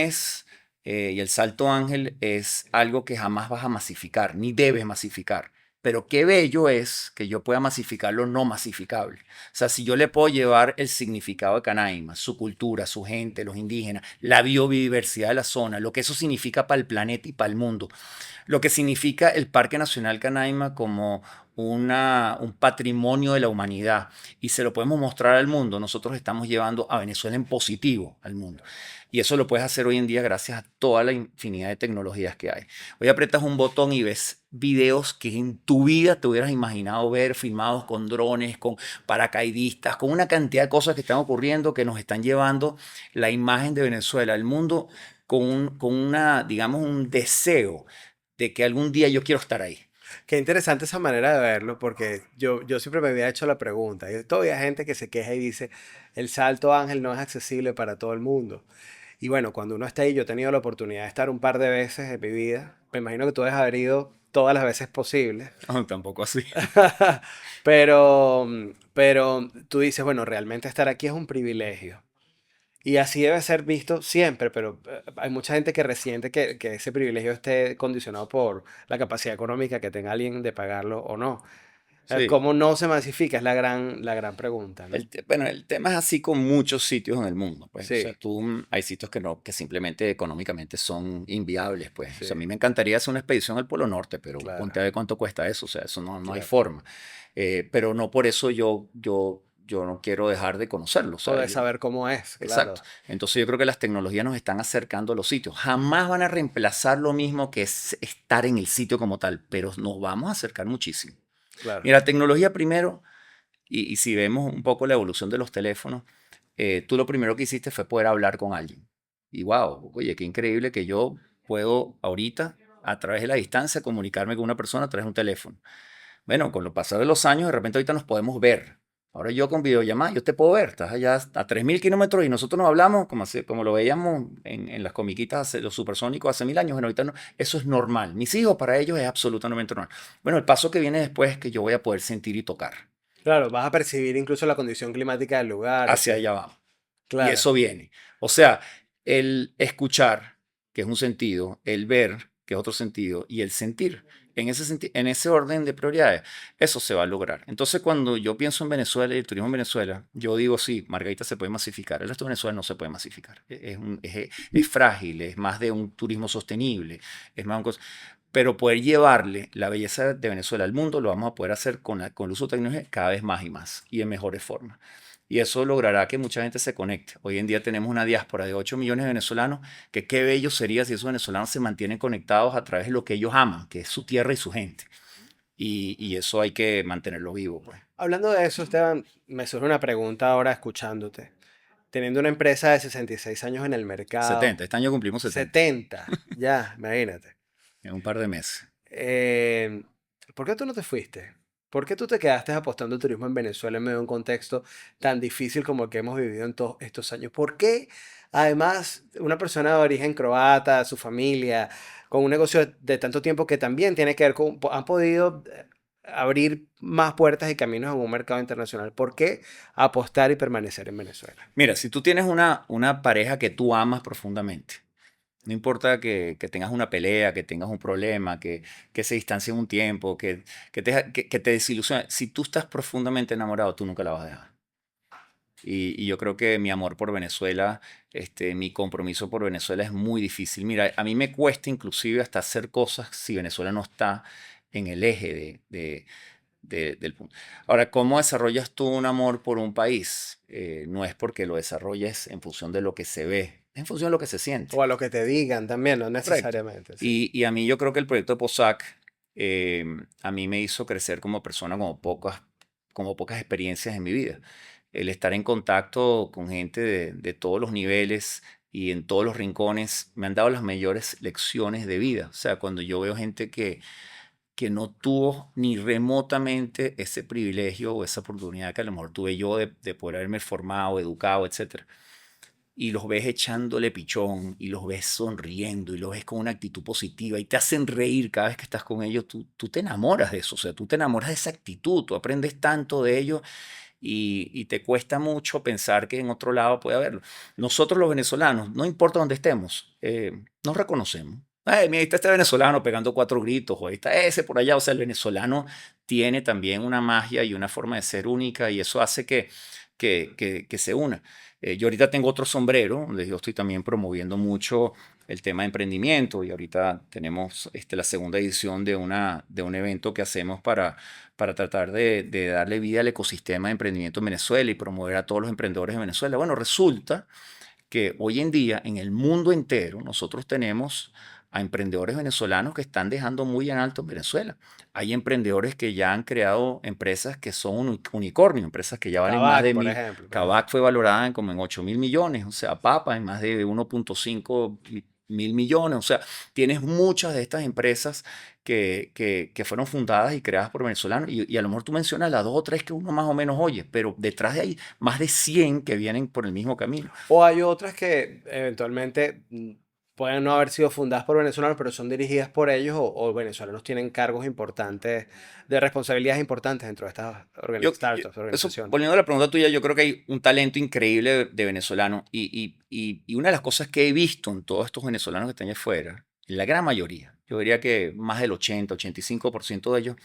y el Salto Ángel es algo que jamás vas a masificar, ni debes masificar. Pero qué bello es que yo pueda masificar lo no masificable. O sea, si yo le puedo llevar el significado de Canaima, su cultura, su gente, los indígenas, la biodiversidad de la zona, lo que eso significa para el planeta y para el mundo, lo que significa el Parque Nacional Canaima como un patrimonio de la humanidad y se lo podemos mostrar al mundo, nosotros estamos llevando a Venezuela en positivo al mundo. Y eso lo puedes hacer hoy en día gracias a toda la infinidad de tecnologías que hay. Hoy aprietas un botón y ves videos que en tu vida te hubieras imaginado ver filmados con drones, con paracaidistas, con una cantidad de cosas que están ocurriendo que nos están llevando la imagen de Venezuela al mundo con una, digamos, un deseo de que algún día yo quiero estar ahí. Qué interesante esa manera de verlo, porque yo siempre me había hecho la pregunta. Y todavía hay gente que se queja y dice, el Salto Ángel no es accesible para todo el mundo. Y bueno, cuando uno está ahí, yo he tenido la oportunidad de estar un par de veces en mi vida. Me imagino que tú debes haber ido todas las veces posibles. No, tampoco así. Pero tú dices, bueno, realmente estar aquí es un privilegio. Y así debe ser visto siempre, pero hay mucha gente que resiente que ese privilegio esté condicionado por la capacidad económica que tenga alguien de pagarlo o no. Sí. ¿Cómo no se masifica? Es la gran pregunta, ¿no? Bueno, el tema es así con muchos sitios en el mundo, pues. O sea, Sí, hay sitios que no, que simplemente económicamente son inviables, pues. O sea, a sí, mí me encantaría hacer una expedición al Polo Norte, pero claro, ponte a ver cuánto cuesta eso. O sea, eso no hay claro. forma. Pero no por eso yo no quiero dejar de conocerlo. O O sea, de saber cómo es, exacto. claro. Entonces yo creo que las tecnologías nos están acercando a los sitios. Jamás van a reemplazar lo mismo que es estar en el sitio como tal, pero nos vamos a acercar muchísimo. Claro. Mira, la tecnología primero, y si vemos un poco la evolución de los teléfonos, tú lo primero que hiciste fue poder hablar con alguien. Y wow, oye, qué increíble que yo puedo ahorita, a través de la distancia, comunicarme con una persona a través de un teléfono. Bueno, con lo pasar de los años, de repente ahorita nos podemos ver. Ahora yo con videollamada, yo te puedo ver, estás allá a 3.000 kilómetros y nosotros nos hablamos como lo veíamos en las comiquitas, los supersónicos hace 1.000 años. Bueno, ahorita no, eso es normal. Mis hijos, para ellos es absolutamente normal. Bueno, el paso que viene después es que yo voy a poder sentir y tocar. Claro, vas a percibir incluso la condición climática del lugar, Hacia etc. allá vamos. Y Claro, eso viene. O sea, el escuchar, que es un sentido, el ver, que es otro sentido, y el sentir, en ese orden de prioridades, eso se va a lograr. Entonces, cuando yo pienso en Venezuela y el turismo en Venezuela, yo digo, sí, Margarita se puede masificar, el resto de Venezuela no se puede masificar. Es frágil, es más de un turismo sostenible, es más un pero poder llevarle la belleza de Venezuela al mundo lo vamos a poder hacer con el uso de tecnología cada vez más y más y en mejores formas. Y eso logrará que mucha gente se conecte. Hoy en día tenemos una diáspora de 8 millones de venezolanos, que qué bello sería si esos venezolanos se mantienen conectados a través de lo que ellos aman, que es su tierra y su gente. Y eso hay que mantenerlo vivo, pues. hablando de eso, Esteban, me surge una pregunta ahora escuchándote. Teniendo una empresa de 66 años en el mercado, 70, este año cumplimos 70, 70, ya, imagínate. en un par de meses. Eh, ¿Por qué tú no te fuiste? ¿Por qué tú te quedaste apostando al turismo en Venezuela en medio de un contexto tan difícil como el que hemos vivido en todos estos años? ¿Por qué, además, una persona de origen croata, su familia, con un negocio de tanto tiempo que también tiene que ver con, han podido abrir más puertas y caminos en un mercado internacional? ¿Por qué apostar y permanecer en Venezuela? Mira, si tú tienes una pareja que tú amas profundamente, no importa que tengas una pelea, que tengas un problema, que se distancie un tiempo, que te desilusione. Si tú estás profundamente enamorado, tú nunca la vas a dejar. Y yo creo que mi amor por Venezuela, mi compromiso por Venezuela es muy difícil. Mira, a mí me cuesta inclusive hasta hacer cosas si Venezuela no está en el eje del punto. Ahora, ¿cómo desarrollas tú un amor por un país? No es porque lo desarrolles en función de lo que se ve, es en función de lo que se siente. O a lo que te digan también, no Correcto. necesariamente. Sí. Y a mí yo creo que el proyecto de POSAC a mí me hizo crecer como persona como pocas experiencias en mi vida. El estar en contacto con gente de todos los niveles y en todos los rincones me han dado las mayores lecciones de vida. O sea, cuando yo veo gente que no tuvo ni remotamente ese privilegio o esa oportunidad que a lo mejor tuve yo de poder haberme formado, educado, etcétera, y los ves echándole pichón, y los ves sonriendo, y los ves con una actitud positiva, y te hacen reír cada vez que estás con ellos, tú te enamoras de eso, o sea, tú te enamoras de esa actitud, tú aprendes tanto de ellos, y te cuesta mucho pensar que en otro lado puede haberlo. Nosotros los venezolanos, no importa dónde estemos, nos reconocemos. Ay, mira, ahí está este venezolano pegando 4 gritos, o ahí está ese por allá, o sea, el venezolano tiene también una magia y una forma de ser única, y eso hace que se una. Yo ahorita tengo otro sombrero, donde yo estoy también promoviendo mucho el tema de emprendimiento, y ahorita tenemos la segunda edición de un evento que hacemos para tratar de darle vida al ecosistema de emprendimiento en Venezuela y promover a todos los emprendedores de Venezuela. Bueno, resulta que hoy en día en el mundo entero nosotros tenemos a emprendedores venezolanos que están dejando muy en alto en Venezuela. Hay emprendedores que ya han creado empresas que son un unicornio, empresas que ya valen más Kavak, de por mil. ejemplo. Kavak fue valorada como en 8.000 millones, o sea, Papa en más de 1.5 mil millones. O sea, tienes muchas de estas empresas que fueron fundadas y creadas por venezolanos, y a lo mejor tú mencionas las 2 o 3 que uno más o menos oye, pero detrás de ahí más de 100 que vienen por el mismo camino. O hay otras que eventualmente pueden no haber sido fundadas por venezolanos, pero son dirigidas por ellos, o venezolanos tienen cargos importantes, de responsabilidades importantes dentro de estas startups, Eso, organizaciones. volviendo a la pregunta tuya, yo creo que hay un talento increíble de venezolanos, y una de las cosas que he visto en todos estos venezolanos que están allá afuera, la gran mayoría, yo diría que más del 80-85% de ellos,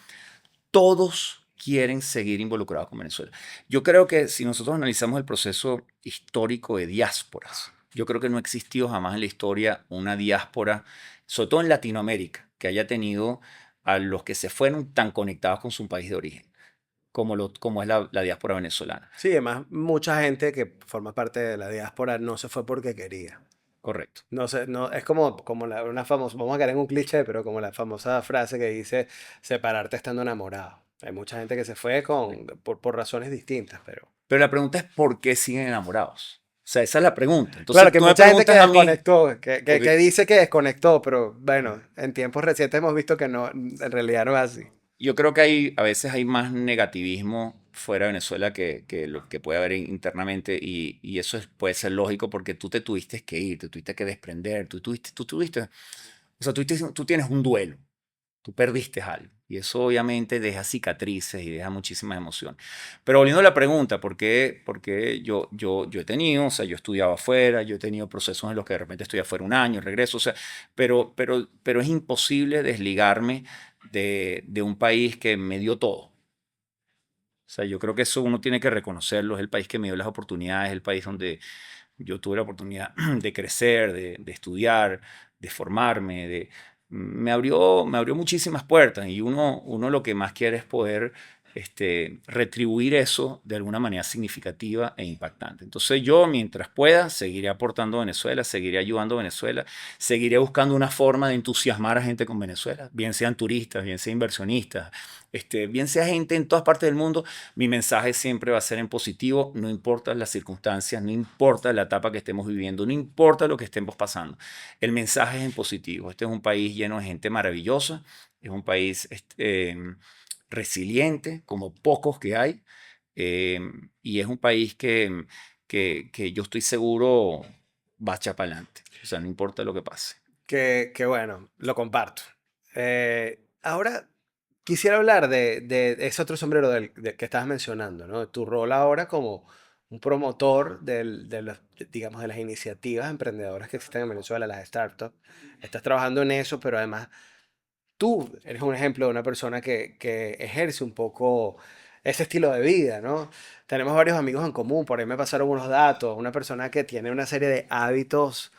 todos quieren seguir involucrados con Venezuela. Yo creo que si nosotros analizamos el proceso histórico de diásporas, yo creo que no existió jamás en la historia una diáspora, sobre todo en Latinoamérica, que haya tenido a los que se fueron tan conectados con su país de origen, como es la diáspora venezolana. Sí, además, mucha gente que forma parte de la diáspora no se fue porque quería. Correcto. No sé, no, es como una famosa, vamos a caer en un cliché, pero como la famosa frase que dice separarte estando enamorado. Hay mucha gente que se fue por razones distintas, pero... Pero la pregunta es ¿por qué siguen enamorados? O sea, esa es la pregunta. Entonces, Claro, que tú me mucha gente que preguntas a mí, desconectó, que porque dice que desconectó, pero bueno, en tiempos recientes hemos visto que no, en realidad no es así. yo creo que a veces hay más negativismo fuera de Venezuela que lo que puede haber internamente, y eso puede ser lógico porque tú te tuviste que ir, te tuviste que desprender, o sea, tú tienes un duelo, tú perdiste algo, y eso obviamente deja cicatrices y deja muchísimas emociones. Pero volviendo a la pregunta, ¿por qué yo he tenido, o sea, yo estudiaba afuera, yo he tenido procesos en los que de repente estoy afuera un año, regreso, o sea, pero es imposible desligarme de un país que me dio todo. O sea, yo creo que eso uno tiene que reconocerlo. Es el país que me dio las oportunidades, es el país donde yo tuve la oportunidad de crecer, de estudiar, de formarme, me abrió muchísimas puertas, y uno lo que más quiere es poder retribuir eso de alguna manera significativa e impactante. Entonces yo, mientras pueda, seguiré aportando a Venezuela, seguiré ayudando a Venezuela, seguiré buscando una forma de entusiasmar a gente con Venezuela, bien sean turistas, bien sean inversionistas, bien sea gente en todas partes del mundo. Mi mensaje siempre va a ser en positivo, no importa las circunstancias, no importa la etapa que estemos viviendo, no importa lo que estemos pasando. El mensaje es en positivo. Este es un país lleno de gente maravillosa, es un país resiliente, como pocos que hay, y es un país que yo estoy seguro va a echar para adelante. O sea, no importa lo que pase. Que bueno, lo comparto. Ahora quisiera hablar de ese otro sombrero que estabas mencionando, ¿no? De tu rol ahora como un promotor digamos, de las iniciativas emprendedoras que existen en Venezuela, las startups. Estás trabajando en eso, pero además tú eres un ejemplo de una persona que ejerce un poco ese estilo de vida, ¿no? Tenemos varios amigos en común, por ahí me pasaron unos datos, una persona que tiene una serie de hábitos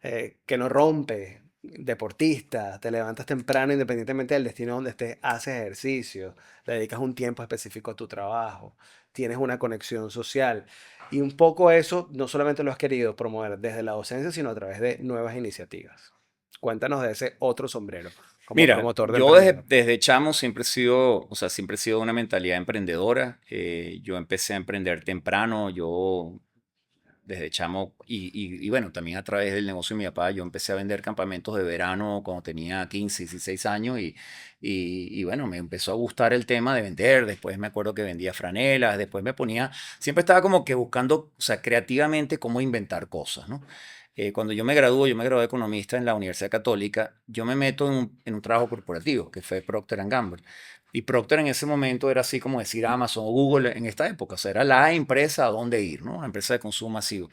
que no rompe, deportista, te levantas temprano independientemente del destino donde estés, haces ejercicio, le dedicas un tiempo específico a tu trabajo, tienes una conexión social. Y un poco eso no solamente lo has querido promover desde la docencia, sino a través de nuevas iniciativas. Cuéntanos de ese otro sombrero como Mira, promotor de yo desde, emprendedor. desde chamo siempre he sido, o sea, siempre he sido una mentalidad emprendedora. Yo empecé a emprender temprano, yo desde chamo, y bueno, también a través del negocio de mi papá, yo empecé a vender campamentos de verano cuando tenía 15, 16 años y bueno, me empezó a gustar el tema de vender, después me acuerdo que vendía franelas, después me ponía, siempre estaba como que buscando, o sea, creativamente cómo inventar cosas, ¿no? Cuando yo me gradué de economista en la Universidad Católica, yo me meto en un trabajo corporativo, que fue Procter Gamble. Y Procter en ese momento era así como decir Amazon o Google en esta época, o sea, era la empresa a dónde ir, ¿no? La empresa de consumo masivo.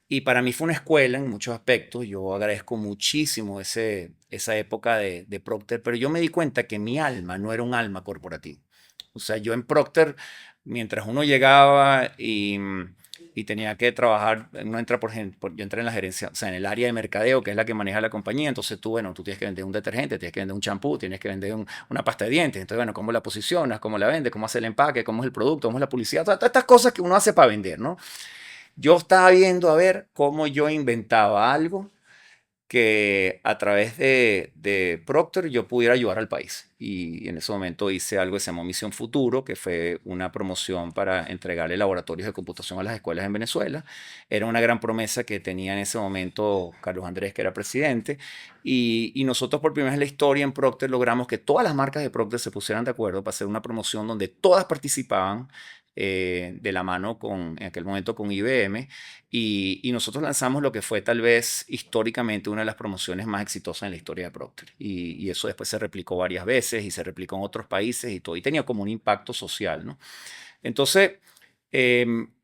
Y para mí fue una escuela en muchos aspectos, yo agradezco muchísimo esa época de Procter, pero yo me di cuenta que mi alma no era un alma corporativa. O sea, yo en Procter, mientras uno llegaba y tenía que trabajar, uno entra, por ejemplo, yo entré en la gerencia, o sea, en el área de mercadeo, que es la que maneja la compañía, entonces tú, bueno, tú tienes que vender un detergente, tienes que vender un champú, tienes que vender una pasta de dientes, entonces, bueno, cómo la posicionas, cómo la vendes, cómo hace el empaque, cómo es el producto, cómo es la publicidad, todas estas cosas que uno hace para vender, ¿no? Yo estaba viendo a ver cómo yo inventaba algo que a través de Procter yo pudiera ayudar al país. Y en ese momento hice algo que se llamó Misión Futuro, que fue una promoción para entregarle laboratorios de computación a las escuelas en Venezuela. Era una gran promesa que tenía en ese momento Carlos Andrés, que era presidente. Y nosotros por primera vez en la historia en Procter logramos que todas las marcas de Procter se pusieran de acuerdo para hacer una promoción donde todas participaban de la mano en aquel momento con IBM y nosotros lanzamos lo que fue tal vez históricamente una de las promociones más exitosas en la historia de Procter. Y eso después se replicó varias veces y se replicó en otros países y todo. Y tenía como un impacto social, ¿no? Entonces,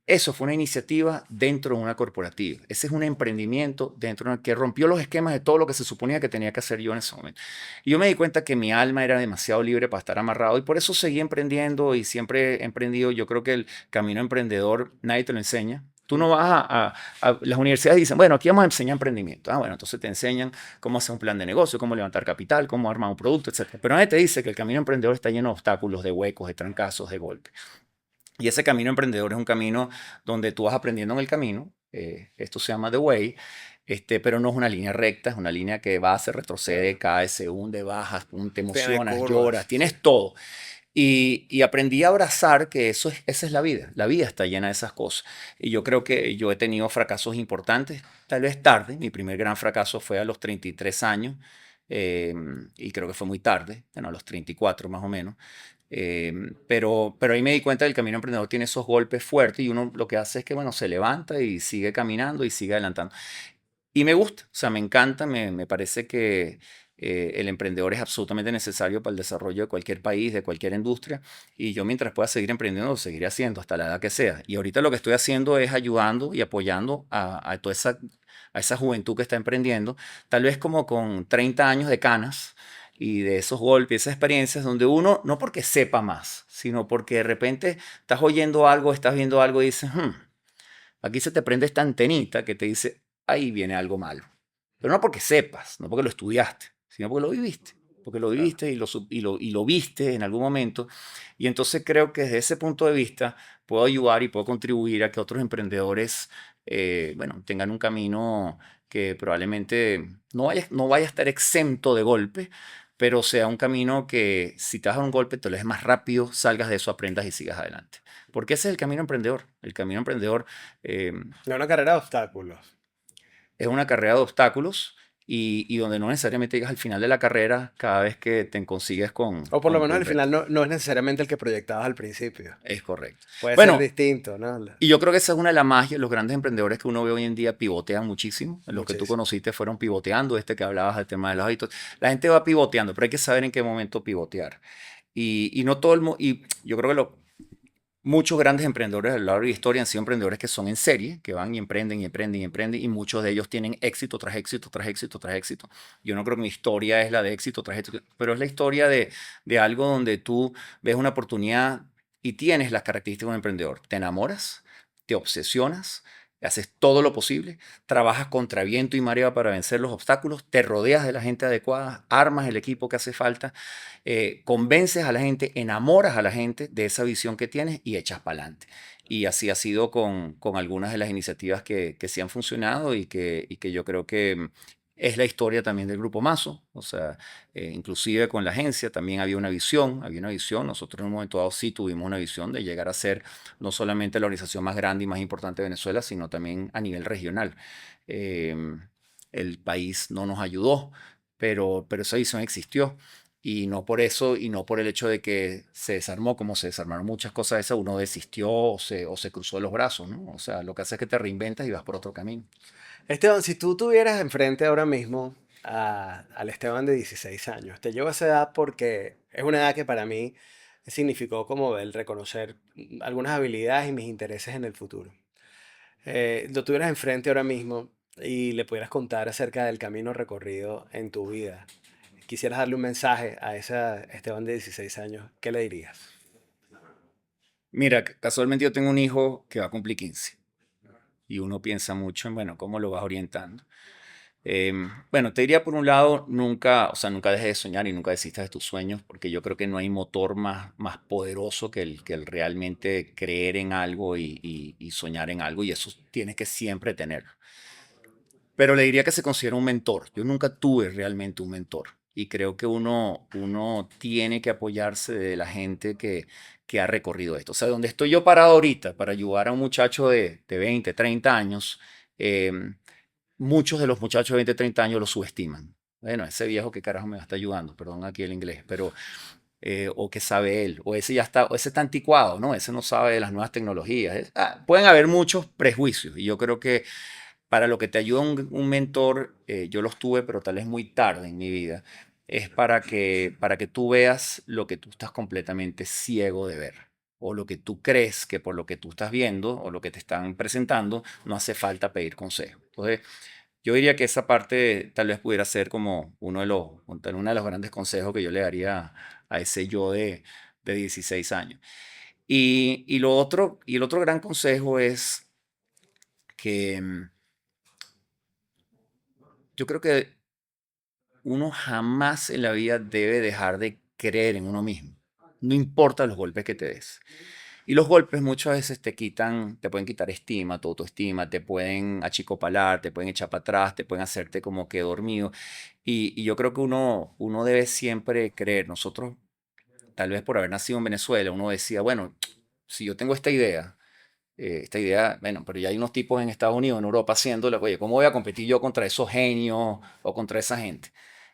eso fue una iniciativa dentro de una corporativa. Ese es un emprendimiento dentro de una, que rompió los esquemas de todo lo que se suponía que tenía que hacer yo en ese momento. Y yo me di cuenta que mi alma era demasiado libre para estar amarrado y por eso seguí emprendiendo y siempre he emprendido. Yo creo que el camino emprendedor nadie te lo enseña. Tú no vas a las universidades y dicen, bueno, aquí vamos a enseñar emprendimiento. Ah, bueno, entonces te enseñan cómo hacer un plan de negocio, cómo levantar capital, cómo armar un producto, etc. Pero nadie te dice que el camino emprendedor está lleno de obstáculos, de huecos, de trancazos, de golpes. Y ese camino emprendedor es un camino donde tú vas aprendiendo en el camino. Esto se llama The Way, pero no es una línea recta, es una línea que va, se retrocede, cae, se hunde, bajas, te Tiene emocionas, lloras, curvas. tienes todo. Y aprendí a abrazar que esa es la vida. La vida está llena de esas cosas. Y yo creo que yo he tenido fracasos importantes, tal vez tarde. Mi primer gran fracaso fue a los 33 años. Y creo que fue muy tarde, bueno, a los 34 más o menos. Pero ahí me di cuenta que el camino emprendedor tiene esos golpes fuertes y uno lo que hace es que, bueno, se levanta y sigue caminando y sigue adelantando. Y me gusta, o sea, me encanta, me parece que el emprendedor es absolutamente necesario para el desarrollo de cualquier país, de cualquier industria. Y yo mientras pueda seguir emprendiendo, lo seguiré haciendo hasta la edad que sea. Y ahorita lo que estoy haciendo es ayudando y apoyando a toda esa juventud que está emprendiendo, tal vez como con 30 años de canas y de esos golpes, esas experiencias donde uno, no porque sepa más, sino porque de repente estás oyendo algo, estás viendo algo y dices, aquí se te prende esta antenita que te dice, ahí viene algo malo. Pero no porque sepas, no porque lo estudiaste, sino porque lo viviste. Porque lo Claro. viviste y lo viste en algún momento. Y entonces creo que desde ese punto de vista puedo ayudar y puedo contribuir a que otros emprendedores bueno, tengan un camino que probablemente no vaya a estar exento de golpe, pero sea un camino que si te das un golpe te lo des más rápido, salgas de eso, aprendas y sigas adelante. Porque ese es el camino emprendedor. El camino emprendedor eh, No es una carrera de obstáculos. es una carrera de obstáculos y donde no necesariamente llegas al final de la carrera cada vez que te consigues O por lo menos con al retos. final no es necesariamente el que proyectabas al principio. Es correcto. Puede ser Bueno, distinto, ¿no? y yo creo que esa es una de las magias. Los grandes emprendedores que uno ve hoy en día pivotean muchísimo. Los que tú Muchísimo. conociste fueron pivoteando, que hablabas del tema de los hábitos. La gente va pivoteando, pero hay que saber en qué momento pivotear. Y no todo el mundo, y yo creo que muchos grandes emprendedores a lo largo de la historia han sido emprendedores que son en serie, que van y emprenden y emprenden y emprenden, y muchos de ellos tienen éxito tras éxito, tras éxito, tras éxito. Yo no creo que mi historia es la de éxito tras éxito, pero es la historia de algo donde tú ves una oportunidad y tienes las características de un emprendedor. Te enamoras, te obsesionas, haces todo lo posible, trabajas contra viento y marea para vencer los obstáculos, te rodeas de la gente adecuada, armas el equipo que hace falta, convences a la gente, enamoras a la gente de esa visión que tienes y echas para adelante. Y así ha sido con algunas de las iniciativas que sí han funcionado y que yo creo que es la historia también del Grupo Mazo. O sea, inclusive con la agencia también había una visión. Nosotros en un momento dado sí tuvimos una visión de llegar a ser no solamente la organización más grande y más importante de Venezuela, sino también a nivel regional. El país no nos ayudó, pero esa visión existió. Y no por eso, y no por el hecho de que se desarmó, como se desarmaron muchas cosas de esas, uno desistió o se cruzó los brazos, ¿no? O sea, lo que hace es que te reinventas y vas por otro camino. Esteban, si tú tuvieras enfrente ahora mismo al Esteban de 16 años, te llevo a esa edad porque es una edad que para mí significó como el reconocer algunas habilidades y mis intereses en el futuro. Lo tuvieras enfrente ahora mismo y le pudieras contar acerca del camino recorrido en tu vida. Quisieras darle un mensaje a ese Esteban de 16 años, ¿qué le dirías? Mira, casualmente yo tengo un hijo que va a cumplir 15 y uno piensa mucho en, bueno, cómo lo vas orientando. Bueno, te diría por un lado, nunca dejes de soñar y nunca desistas de tus sueños, porque yo creo que no hay motor más poderoso que el realmente creer en algo y soñar en algo, y eso tienes que siempre tenerlo. Pero le diría que se considera un mentor. Yo nunca tuve realmente un mentor. Y creo que uno tiene que apoyarse de la gente que ha recorrido esto. O sea, donde estoy yo parado ahorita para ayudar a un muchacho de 20, 30 años, muchos de los muchachos de 20, 30 años lo subestiman. Bueno, ese viejo que carajo me va a estar ayudando, perdón aquí el inglés, pero o que sabe él, o ese ya está, o ese está anticuado, ¿no? Ese no sabe de las nuevas tecnologías. Pueden haber muchos prejuicios y yo creo que para lo que te ayuda un mentor, yo los tuve, pero tal vez muy tarde en mi vida, es para que tú veas lo que tú estás completamente ciego de ver, o lo que tú crees que por lo que tú estás viendo o lo que te están presentando, no hace falta pedir consejo. Entonces, yo diría que esa parte tal vez pudiera ser como uno de los grandes consejos que yo le daría a ese yo de 16 años. Y el otro gran consejo es que yo creo que uno jamás en la vida debe dejar de creer en uno mismo. No importa los golpes que te des. Y los golpes muchas veces te pueden quitar estima, tu autoestima, te pueden achicopalar, te pueden echar para atrás, te pueden hacerte como que dormido. Y yo creo que uno debe siempre creer. Nosotros, tal vez por haber nacido en Venezuela, uno decía, bueno, si yo tengo esta idea, bueno, pero ya hay unos tipos en Estados Unidos, en Europa haciéndolo, oye, ¿cómo voy a competir yo contra esos genios o contra esa gente?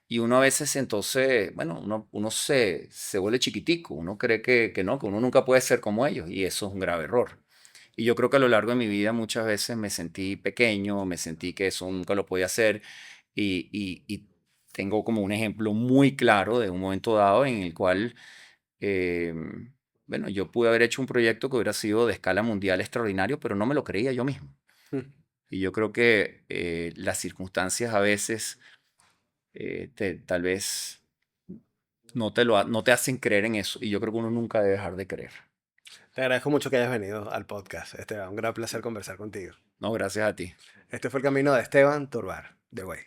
Y uno a veces entonces, bueno, uno se vuelve chiquitico, uno cree que no, que uno nunca puede ser como ellos y eso es un grave error. Y yo creo que a lo largo de mi vida muchas veces me sentí pequeño, me sentí que eso nunca lo podía hacer y tengo como un ejemplo muy claro de un momento dado en el cual, eh, bueno, yo pude haber hecho un proyecto que hubiera sido de escala mundial extraordinario, pero no me lo creía yo mismo. Y yo creo que las circunstancias a veces tal vez no te hacen creer en eso. Y yo creo que uno nunca debe dejar de creer. Te agradezco mucho que hayas venido al podcast, Esteban. Un gran placer conversar contigo. No, gracias a ti. Este fue el camino de Esteban Turbar, The Way.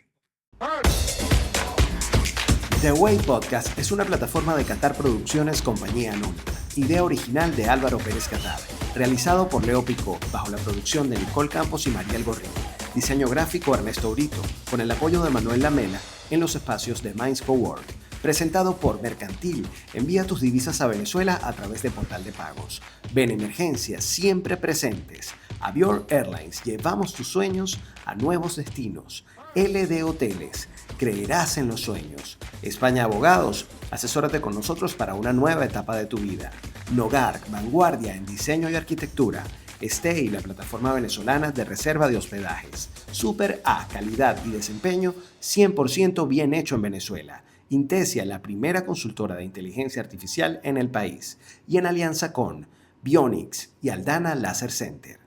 The Way Podcast es una plataforma de Qatar Producciones Compañía Anónima. Idea original de Álvaro Pérez Qatar. Realizado por Leo Picó, bajo la producción de Nicole Campos y Mariel Gorrín. Diseño gráfico Ernesto Brito, con el apoyo de Manuel Lamela en los espacios de Minds Cowork. Presentado por Mercantil. Envía tus divisas a Venezuela a través de Portal de Pagos. Ven Emergencias, siempre presentes. Avior Airlines, llevamos tus sueños a nuevos destinos. LD Hoteles, creerás en los sueños. España Abogados, asesórate con nosotros para una nueva etapa de tu vida. Nogarc, vanguardia en diseño y arquitectura. Stay, la plataforma venezolana de reserva de hospedajes. Super A, calidad y desempeño 100% bien hecho en Venezuela. Intesia, la primera consultora de inteligencia artificial en el país. Y en alianza con Bionix y Aldana Laser Center.